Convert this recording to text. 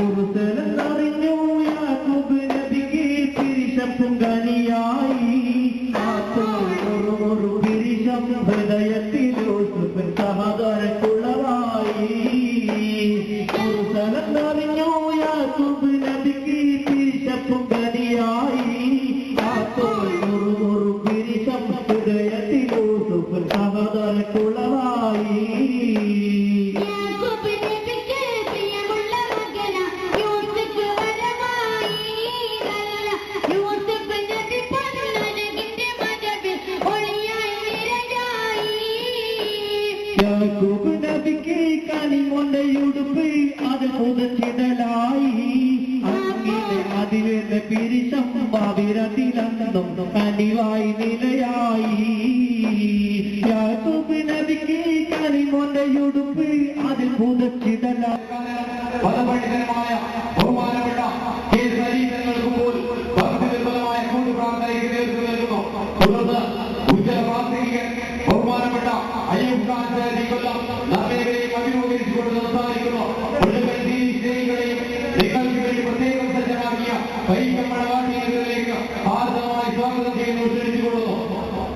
കുറുസലറിഞ്ഞു യാക്കൂബ് നബിക്ക് പിരിശപ്പും കനിയായി ഒരു പിരിശം ഹൃദയത്തിൽ യൂസുഫ് സഹോദരക്കുള്ളവായി കുറുസലറിഞ്ഞു യാക്കൂബ് നബിക്ക് പിരിശപ്പും കനിയായി ഒരു പിരിശം ഹൃദയത്തിൽ യൂസുഫ് സഹോദരക്കുള്ളവായി യാക്കൂബ് നബിക്ക് കനിമൊന്നയുടുപ്പ് അത് പുതച്ചിടലായി അങ്ങനെ അതിലെ പിരിശം ഭാവിരത്തിലെന്നും കനിവായി നിലയായി യാക്കൂബ് നബിക്ക് കനിമൊന്നയുടുപ്പ് അത് പുതച്ചിടലായി പദപണ്ഡിതന്മാരായ ബഹുമാനപ്പെട്ട